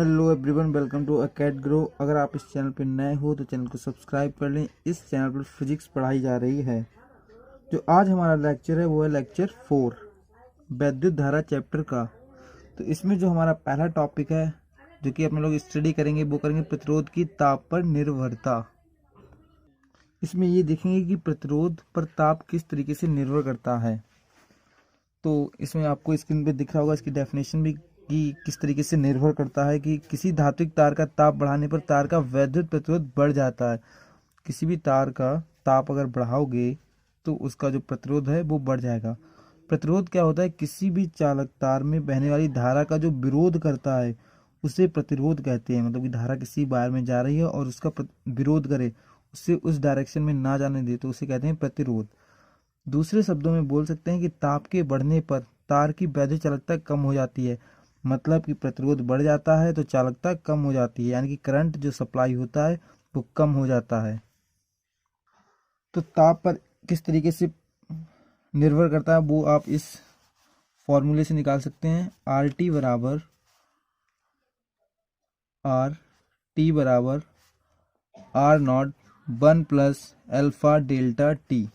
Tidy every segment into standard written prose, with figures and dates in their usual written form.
Hello everyone, welcome to अकेड ग्रो। अगर आप इस चैनल पर नए हो तो चैनल को सब्सक्राइब कर लें। इस चैनल पर फिजिक्स पढ़ाई जा रही है। जो आज हमारा लेक्चर है वो है लेक्चर 4 वैद्युत धारा चैप्टर का। तो इसमें जो हमारा पहला टॉपिक है जो कि अपने लोग स्टडी करेंगे वो करेंगे प्रतिरोध की ताप पर निर्भरता। इसमें ये देखेंगे कि प्रतिरोध पर ताप किस तरीके से निर्भर करता है। तो इसमें आपको स्क्रीन पे दिख रहा होगा इसकी डेफिनेशन भी कि किस तरीके से निर्भर करता है कि किसी धात्विक तार का ताप बढ़ाने पर तार का वैद्युत प्रतिरोध बढ़ जाता है। किसी भी तार का ताप अगर बढ़ाओगे तो उसका जो प्रतिरोध है वो बढ़ जाएगा। प्रतिरोध क्या होता है? किसी भी चालक तार में बहने वाली धारा का जो विरोध करता है उसे प्रतिरोध कहते हैं। मतलब कि धारा किसी वायर में जा रही है और उसका विरोध करे, उससे उस डायरेक्शन में ना जाने दे, तो उसे कहते हैं प्रतिरोध। दूसरे शब्दों में बोल सकते हैं कि ताप के बढ़ने पर तार की वैद्युत चालकता कम हो जाती है। मतलब कि प्रतिरोध बढ़ जाता है तो चालकता कम हो जाती है, यानी कि करंट जो सप्लाई होता है वो कम हो जाता है। तो ताप पर किस तरीके से निर्भर करता है वो आप इस फॉर्मूले से निकाल सकते हैं। आर टी बराबर R naught 1 plus alpha delta T,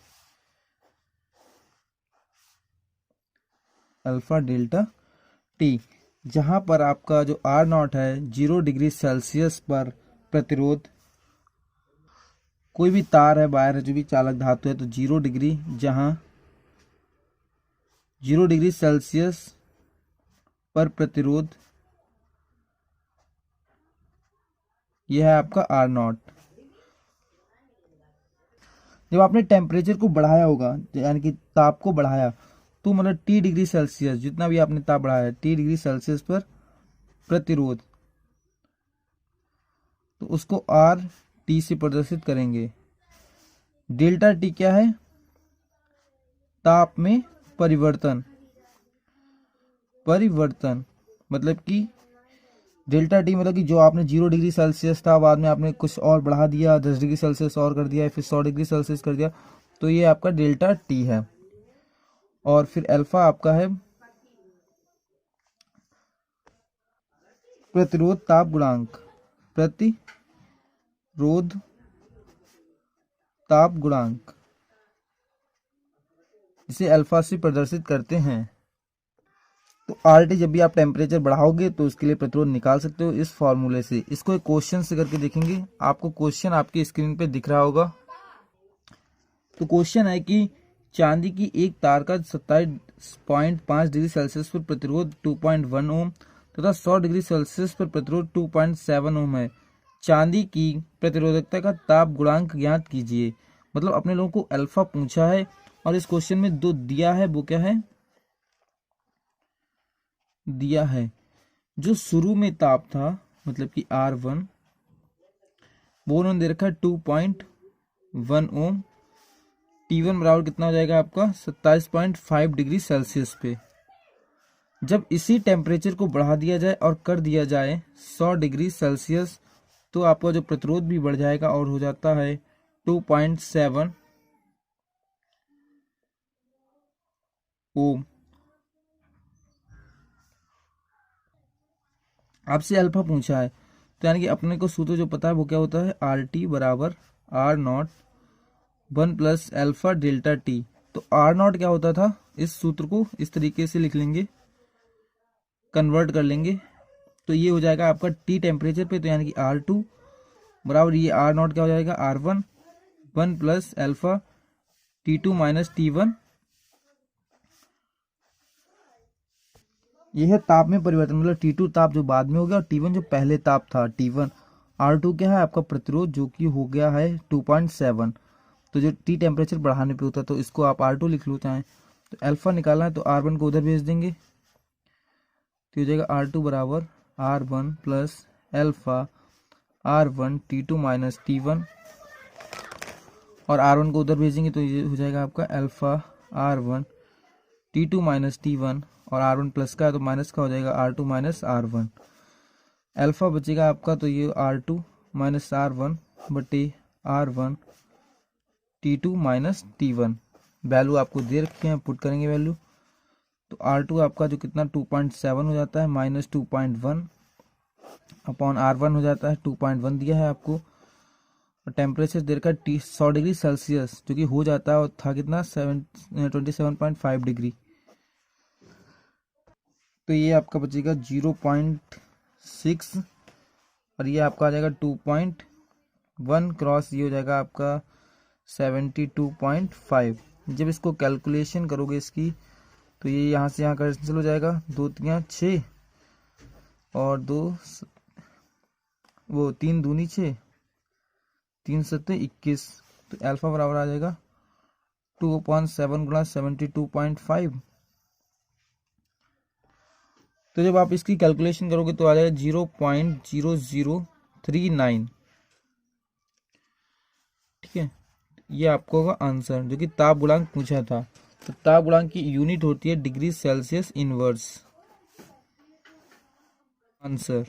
alpha delta T. जहां पर आपका जो आर नॉट है 0 डिग्री सेल्सियस पर प्रतिरोध, कोई भी तार है, वायर है, जो भी चालक धातु है, तो 0 डिग्री, जहां 0 डिग्री सेल्सियस पर प्रतिरोध, यह है आपका आर नॉट। जब आपने टेम्परेचर को बढ़ाया होगा, यानी कि ताप को बढ़ाया, तो मतलब टी डिग्री सेल्सियस, जितना भी आपने ताप बढ़ाया टी डिग्री सेल्सियस पर प्रतिरोध, तो उसको आर टी से प्रदर्शित करेंगे। डेल्टा टी क्या है? ताप में परिवर्तन। मतलब कि डेल्टा टी मतलब कि जो आपने 0 डिग्री सेल्सियस था, बाद में आपने कुछ और बढ़ा दिया, 10 डिग्री सेल्सियस और कर दिया, फिर 100 डिग्री सेल्सियस कर दिया, तो ये आपका डेल्टा टी है। और फिर अल्फा आपका है प्रतिरोध ताप गुणांक, प्रतिरोध ताप गुणांक, जिसे अल्फा से प्रदर्शित करते हैं। तो आर टी जब भी आप टेम्परेचर बढ़ाओगे तो उसके लिए प्रतिरोध निकाल सकते हो इस फॉर्मूले से। इसको एक क्वेश्चन से करके देखेंगे। आपको क्वेश्चन आपकी स्क्रीन पे दिख रहा होगा। तो क्वेश्चन है कि चांदी की एक तार का 27.5 डिग्री सेल्सियस पर प्रतिरोध 2.1 ओम तथा 100 डिग्री सेल्सियस पर प्रतिरोध 2.7 ओम है। चांदी की प्रतिरोधकता का ताप गुणांक ज्ञात कीजिए। मतलब अपने लोगों को अल्फा पूछा है और इस क्वेश्चन में दो दिया है। वो क्या है? दिया है जो शुरू में ताप था, मतलब कि R1, वो उन्होंने दे रखा है 2.1 ओम। T1 बराबर कितना हो जाएगा आपका? 27.5 डिग्री सेल्सियस पे। जब इसी टेम्परेचर को बढ़ा दिया जाए और कर दिया जाए 100 डिग्री सेल्सियस, तो आपका जो प्रतिरोध भी बढ़ जाएगा और हो जाता है 2.7 ओम। आपसे अल्फा पूछा है, तो यानी कि अपने को सूत्र जो पता है वो क्या होता है? आर टी बराबर R naught 1 plus alpha delta T. तो आर नॉट क्या होता था? इस सूत्र को इस तरीके से लिख लेंगे, कन्वर्ट कर लेंगे, तो ये हो जाएगा आपका टी टेम्परेचर पे, तो यानी कि R2 बराबर ये आर नॉट क्या हो जाएगा? R1 1 plus alpha T2 minus T1। यह है ताप में परिवर्तन, मतलब T2 ताप जो बाद में हो गया और T1 जो पहले ताप था T1। R2 क्या है? आपका प्रतिरोध, जो कि हो गया है 2.7। तो जो टी टेम्परेचर बढ़ाने पे होता है, तो इसको आप R2 लिख लो चाहें। तो अल्फा निकालना है तो R1 को उधर भेज देंगे, तो हो जाएगा R2 बराबर R1 plus alpha R1 T2 minus T1, और R1 को उधर भेजेंगे तो ये हो जाएगा आपका alpha R1 T2 minus T1, और R1 प्लस का है तो माइनस का हो जाएगा R2 माइनस R1। अल्फा बचेगा आपका, तो ये R2 माइनस R1 बटे R1 T2 minus T1। Value आपको दे रखे हैं, पुट करेंगे वैल्यू। तो R2 आपका जो कितना 2.7 हो जाता है माइनस 2.1 अपॉन R1 हो जाता है 2.1 दिया है आपको। और टेम्परेचर दे रखा है 100 डिग्री सेल्सियस, जो कि हो जाता है और था कितना 27.5 डिग्री। तो ये आपका बचेगा 0.6 और ये आपका आ जाएगा 2.1 क्रॉस ये हो जाएगा आपका 72.5। जब इसको कैलकुलेशन करोगे इसकी तो ये यहाँ से यहाँ कैंसिल हो जाएगा, 2 3 6 और 3 दूनी 6, 3 7 21। तो अल्फा बराबर आ जाएगा 2/7 गुणा 72.5। तो जब आप इसकी कैलकुलेशन करोगे तो आ जाएगा 0.0039। ठीक है, ये आपको होगा आंसर, जो कि ताप गुणांक पूछा था। तो ताप गुणांक की यूनिट होती है डिग्री सेल्सियस इनवर्स। आंसर।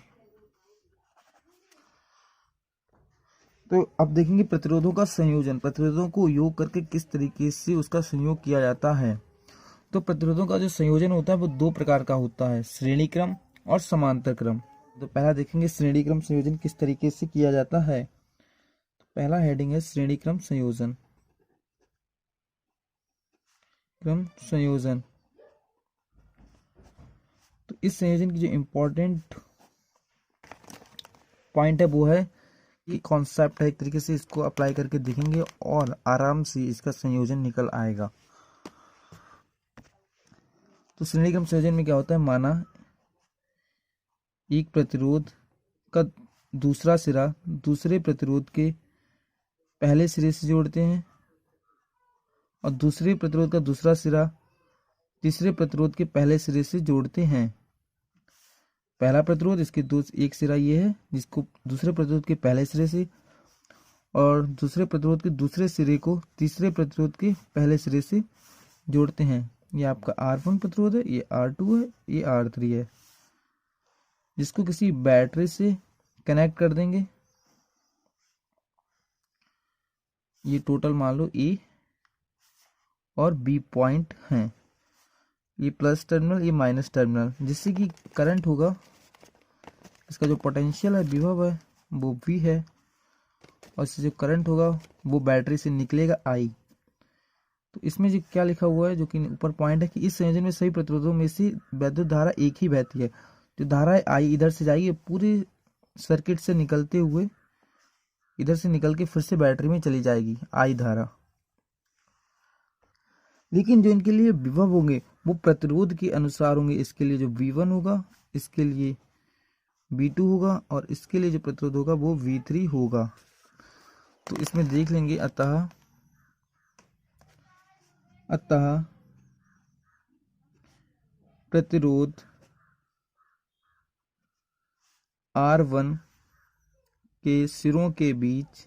तो अब देखेंगे प्रतिरोधों का संयोजन, प्रतिरोधों को योग करके किस तरीके से उसका संयोग किया जाता है। तो प्रतिरोधों का जो संयोजन होता है वो 2 प्रकार का होता है, श्रेणी क्रम और समांतर क्रम। तो पहला देखेंगे श्रेणी क्रम संयोजन किस तरीके से किया जाता है। तो पहला हेडिंग है श्रेणी क्रम संयोजन। क्रम संयोजन, तो इस संयोजन की जो इम्पोर्टेंट पॉइंट है वो है कि कॉन्सेप्ट है, एक तरीके से इसको अप्लाई करके देखेंगे और आराम से इसका संयोजन निकल आएगा। तो श्रेणी क्रम संयोजन में क्या होता है, माना एक प्रतिरोध का दूसरा सिरा दूसरे प्रतिरोध के पहले सिरे से जोड़ते हैं और दूसरे प्रतिरोध का दूसरा सिरा तीसरे प्रतिरोध के पहले सिरे से जोड़ते हैं। पहला प्रतिरोध इसके एक सिरा ये है जिसको दूसरे प्रतिरोध के पहले सिरे से, और दूसरे प्रतिरोध के दूसरे सिरे को तीसरे प्रतिरोध के पहले सिरे से जोड़ते हैं। ये आपका R1 प्रतिरोध है, ये R2 है, ये R3 है, जिसको किसी बैटरी से कनेक्ट कर देंगे। ये टोटल मान लो A और B पॉइंट हैं, ये प्लस टर्मिनल ये माइनस टर्मिनल, जिससे कि करंट होगा, इसका जो पोटेंशियल है विभव है वो V है और इससे जो करंट होगा वो बैटरी से निकलेगा I। तो इसमें जो क्या लिखा हुआ है, जो कि ऊपर पॉइंट है कि इस संयोजन में सभी प्रतिरोधों में से वैद्युत धारा एक ही बहती है। जो धारा है I इधर से जाएगी, पूरे सर्किट से निकलते हुए इधर से निकल के फिर से बैटरी में चली जाएगी I धारा। लेकिन जो इनके लिए विभव होंगे वो प्रतिरोध के अनुसार होंगे। इसके लिए जो V1 होगा, इसके लिए V2 होगा और इसके लिए जो प्रतिरोध होगा वो V3 होगा। तो इसमें देख लेंगे, अतः प्रतिरोध R1 के सिरों के बीच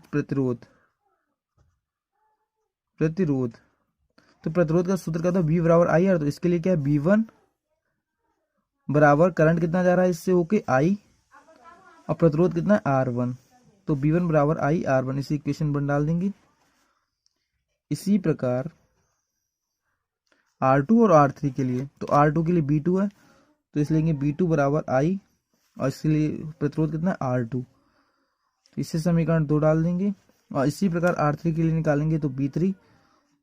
प्रतिरोध तो प्रतिरोध का सूत्र क्या था, V बराबर आई आर। तो इसके लिए क्या है, V1 बराबर करंट कितना जा रहा है इससे होके I और प्रतिरोध कितना है R1। तो V1 बराबर I R1, इसी इक्वेशन बन डाल देंगे। इसी प्रकार R2 और R3 के लिए, तो R2 के लिए B2 है तो इसलिए B2 बराबर I और इसके लिए प्रतिरोध कितना है R2। तो इससे समीकरण 2 डाल देंगे और इसी प्रकार R3 के लिए निकालेंगे तो B3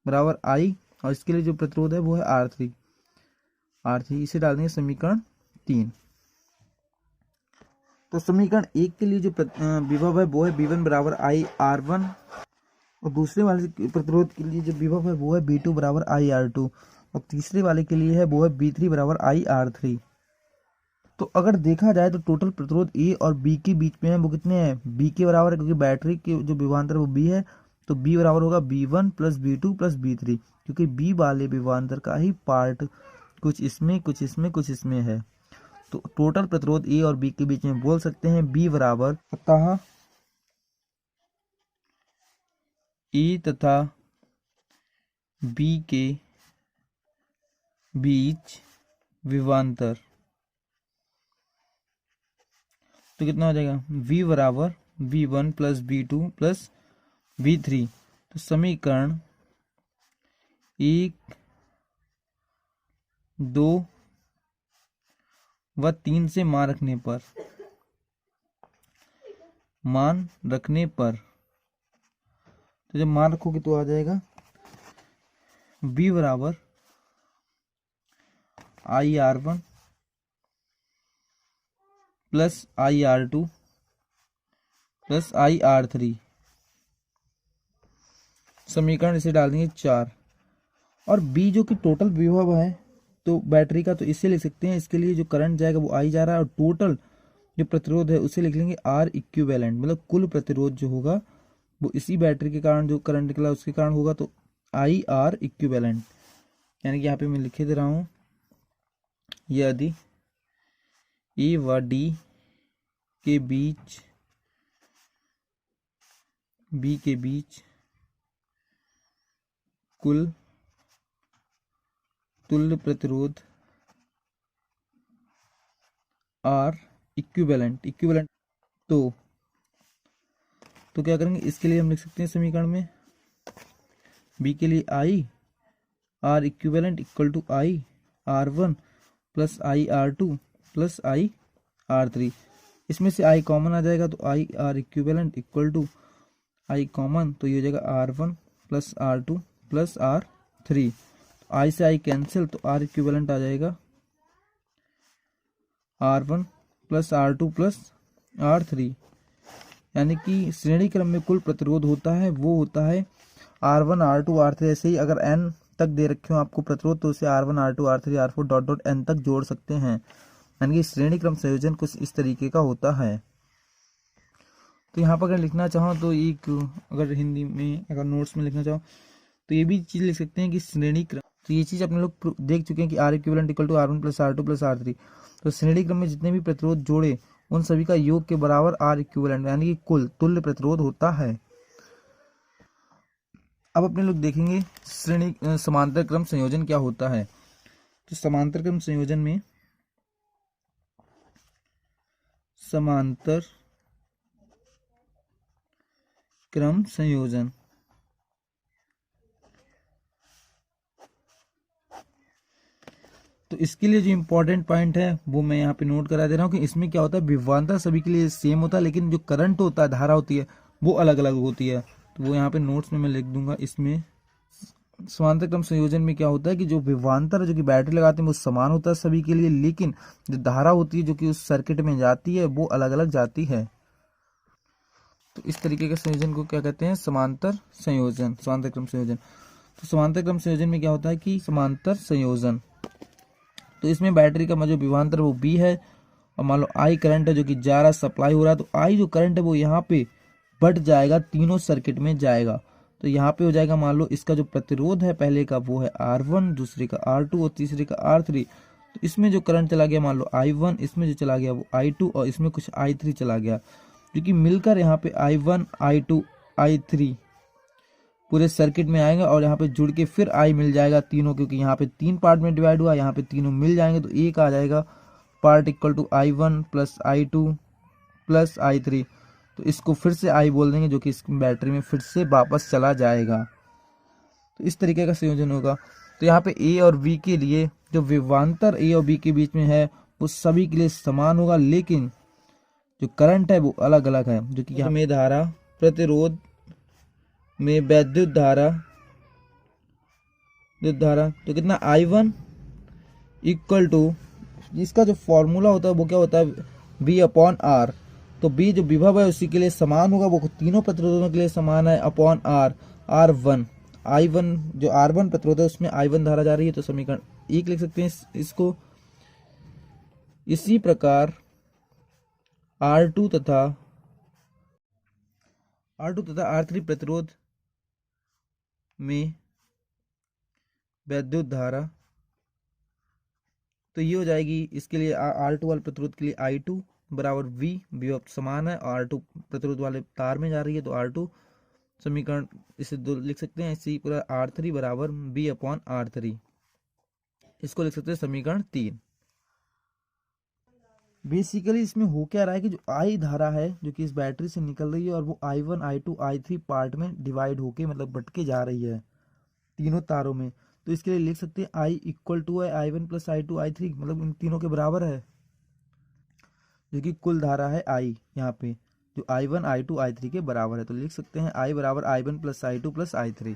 बराबर I और इसके लिए जो प्रतिरोध है वो है R3 इसे डाल देंगे समीकरण 3। तो समीकरण 1 के लिए जो विभव है वो है V1 बराबर I R1 और दूसरे वाले प्रतिरोध के लिए जो विभव है वो है B2 बराबर I R2 और तीसरे वाले के लिए है वो है B3 बराबर I R3। तो अगर देखा जाए तो टोटल प्रतिरोध A और B के बीच में है वो कितने हैं, B के बराबर है, क्योंकि बैटरी के जो विभवांतर वो B है, तो B बराबर होगा B1 plus B2 plus B3, क्योंकि B वाले विभवांतर का ही पार्ट कुछ इसमें कुछ इसमें कुछ इसमें है। तो टोटल प्रतिरोध A और B के बीच में बोल सकते हैं B बराबर, अतः A तथा B के बीच विभवांतर तो कितना हो जाएगा, V बराबर V1 plus B2 plus V3। तो समीकरण 1 2 व 3 से मान रखने पर तो जब मान रखोगे तो आ जाएगा V बराबर IR1 plus IR2 plus IR3। समीकरण इसे डाल देंगे 4। और B जो कि टोटल विभव है तो बैटरी का, तो इसे लिख सकते हैं, इसके लिए जो करंट जाएगा वो I जा रहा है, और टोटल जो प्रतिरोध है उसे लिख लेंगे R इक्विवेलेंट, मतलब कुल प्रतिरोध जो होगा वो इसी बैटरी के कारण जो करंट निकला उसके कारण होगा, तो IR इक्विवेलेंट। यानी कि यहाँ पे मैं लिखे दे रहा हूँ, यदि A व D के बीच B के बीच कुल तुल्य प्रतिरोध R इक्विवेलेंट तो क्या करेंगे, इसके लिए हम लिख सकते हैं समीकरण में B के लिए I R equivalent equal to I R1 plus I R2 plus I R3। इसमें से I कॉमन आ जाएगा तो I R equivalent equal to I common, तो ये हो जाएगा R1 plus R2 plus R3। I से I कैंसिल, तो R इक्विवेलेंट आ जाएगा R1 plus R2 plus R3। यानी कि श्रेणी क्रम में कुल प्रतिरोध होता है वो होता है R1 R2 R3। ऐसे ही अगर n तक दे रखे हो आपको प्रतिरोध तो उसे R1 R2 R3 R4 dot dot n तक जोड़ सकते हैं। यानी कि श्रेणी क्रम संयोजन कुछ इस तरीके का होता है। तो यहाँ पर अगर लिखना चाहो तो एक, अगर हिंदी में अगर नोट्स में लिखना चाहो तो ये भी चीज़ लिख सकते हैं कि श्रेणी क्रम, तो ये चीज़ अपने लोग देख चुके हैं कि R equivalent equal to R1 plus R2 plus R3। तो श्रेणी क्रम में जितने भी प्रतिरोध जोड़े उन सभी का योग के बराबर R इक्विवेलेंट यानी कि कुल तुल्य प्रतिरोध होता है। अब अपने लोग देखेंगे श्रेणी समांतर क्रम संयोजन क्या होता है। तो समांतर क्रम संयोजन में समांतर क्रम संयोजन तो इसके लिए जो इम्पोर्टेंट पॉइंट है वो मैं यहाँ पे नोट करा दे रहा हूँ कि इसमें क्या होता है, विभवांतर सभी के लिए सेम होता है लेकिन जो करंट होता है, धारा होती है, वो अलग अलग होती है। तो वो यहाँ पे नोट्स में मैं लिख दूंगा। इसमें समांतर क्रम संयोजन में क्या होता है कि जो विभवांतर जो कि बैटरी लगाते हैं वो समान होता है सभी के लिए, लेकिन जो धारा होती है जो कि उस सर्किट में जाती है वो अलग अलग जाती है। तो इस तरीके के संयोजन को क्या कहते हैं, समांतर संयोजन, समांतर क्रम संयोजन। तो समांतर क्रम संयोजन में क्या होता है कि समांतर संयोजन, तो इसमें बैटरी का जो विभवांतर वो B है, और मान लो I करंट है जो कि जा रहा सप्लाई हो रहा है, तो I जो करंट है वो यहाँ पे बढ़ जाएगा, तीनों सर्किट में जाएगा। तो यहाँ पे हो जाएगा, मान लो इसका जो प्रतिरोध है पहले का वो है R1, दूसरे का R2 और तीसरे का R3। तो इसमें जो करंट चला गया मान लो I1, इसमें जो चला गया वो I2 और इसमें कुछ I3 चला गया, क्योंकि मिलकर यहाँ पे I1 I2 I3 पूरे सर्किट में आएगा और यहाँ पे जुड़ के फिर I मिल जाएगा तीनों, क्योंकि यहाँ पे 3 पार्ट में डिवाइड हुआ, यहाँ पे तीनों मिल जाएंगे तो एक आ जाएगा part equal to I1 plus I2 plus I3। तो इसको फिर से I बोल देंगे जो कि इस बैटरी में फिर से वापस चला जाएगा। तो इस तरीके का संयोजन होगा। तो यहाँ पे A और B के लिए जो विभवांतर A और B के बीच में है वो सभी के लिए समान होगा, लेकिन जो करंट है वो अलग अलग है, जो कि यहाँ में धारा, प्रतिरोध में विद्युत धारा तो कितना I1 इक्वल टू, इसका जो फॉर्मूला होता है वो क्या होता है, V अपॉन R। तो B जो विभव है उसी के लिए समान होगा, वो तीनों प्रतिरोधों के लिए समान है, अपॉन R। R1 I1 जो R1 प्रतिरोध है उसमें I1 धारा जा रही है, तो समीकरण 1 लिख सकते हैं इसको। इसी प्रकार R2 तथा R3 प्रतिरोध में विद्युत धारा, तो ये हो जाएगी इसके लिए R2 वाले प्रतिरोध के लिए I2 बराबर V, विभव समान है, R2 प्रतिरोध वाले तार में जा रही है तो R2, समीकरण इसे दो लिख सकते हैं। इसी पूरा R3 बराबर V अपॉन R3, इसको लिख सकते हैं समीकरण 3। बेसिकली इसमें हो क्या रहा है कि जो I धारा है जो कि इस बैटरी से निकल रही है और वो I1 I2 I3 पार्ट में डिवाइड होके मतलब बट के जा रही है तीनों तारों में, तो इसके लिए लिख सकते हैं I इक्वल टू है I1 प्लस I2 I3, मतलब इन तीनों के बराबर है। जो कि कुल धारा है I यहाँ पे, जो I1 I2 I3 के बराबर है। तो लिख सकते हैं I बराबर I1 plus I2 plus I3।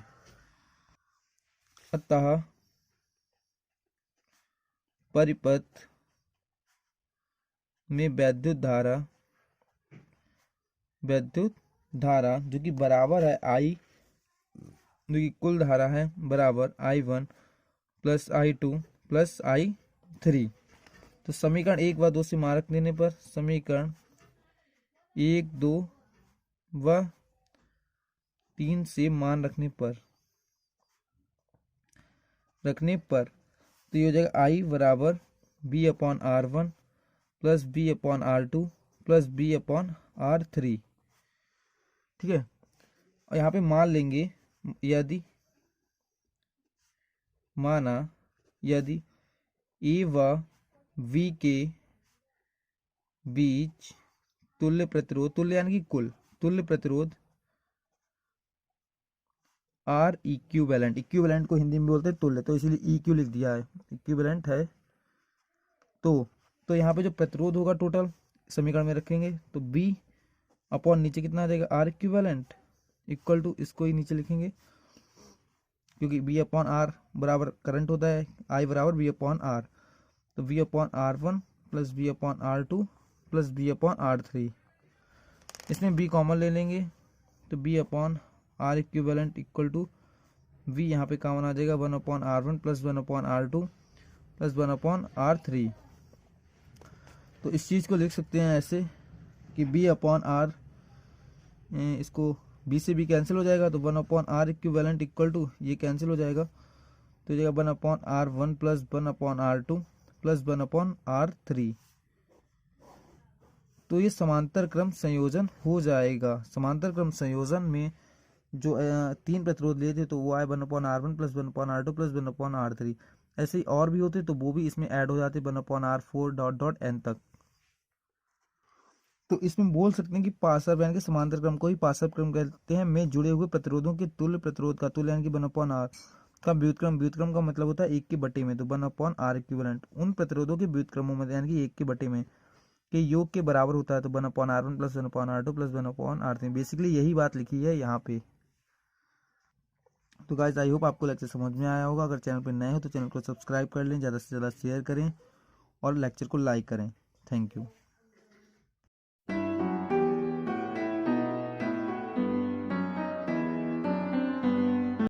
अतः परिपथ में वैद्युत धारा जो कि बराबर है I, जो कि कुल धारा है, बराबर I1 plus I2 plus I3। तो समीकरण 1 व 2 से मार्क देने पर, समीकरण 1 2 व 3 से मान रखने पर तो ये हो जाएगा I बराबर B upon R1 plus B upon R2 plus B upon R3। ठीक है, और यहाँ पे मान लेंगे यदि A व V के बीच तुल्य यानी कि कुल तुल्य प्रतिरोध R इक्विवेलेंट को हिंदी में बोलते हैं तुल्य, तो इसीलिए EQ लिख दिया है, इक्विवेलेंट है। तो यहाँ पे जो प्रतिरोध होगा टोटल समीकरण में रखेंगे, तो B अपॉन नीचे कितना आ जाएगा R इक्विवेलेंट इक्वल टू, इसको ही नीचे लिखेंगे क्योंकि B अपॉन R बराबर करंट होता है, I बराबर B अपॉन R, तो V upon R1 plus B upon R2 plus B upon R3। इसमें B कॉमन ले लेंगे, तो B upon R equivalent equal to V यहाँ पे कॉमन आ जाएगा 1 upon R1 plus 1 upon R2 plus 1 upon R3। तो इस चीज़ को लिख सकते हैं ऐसे कि B अपॉन R, इसको B से B कैंसिल हो जाएगा, तो 1 upon R equivalent equal to ये कैंसिल हो जाएगा, तो जाएगा 1 upon R1 plus 1 upon R2 plus 1 upon R3। तो ये समांतर क्रम संयोजन हो जाएगा। समांतर क्रम संयोजन में जो 3 प्रतिरोध लिए थे तो वो आए 1 upon R1 plus 1 upon R2 plus 1 upon R3। ऐसे ही और भी होते तो वो भी इसमें ऐड हो जाते 1 upon R4 dot dot n तक। तो इसमें बोल सकते हैं कि पार्श्व यानी कि समांतर क्रम को ही पार्श्व क्रम कहते हैं, में जुड़े हुए प्रतिरोधों के तुल्य प्रतिरोध का तुल्य यानी कि 1 अपॉन R का व्युत्क्रम का मतलब होता है 1 के बटे में, तो 1 अपॉन R इक्विवेलेंट उन प्रतिरोधों के व्युत्क्रमों में यानी कि 1 के बटे में के योग के बराबर होता है, तो 1 upon R1 plus 1 upon R2 plus 1 upon R3। Basically यही बात लिखी है यहाँ पे। तो गाइस आई होप आपको लेक्चर समझ में आया होगा। अगर चैनल पर नए हो तो चैनल को सब्सक्राइब कर लें, ज़्यादा से ज़्यादा शेयर करें और लेक्चर को लाइक करें। Thank you.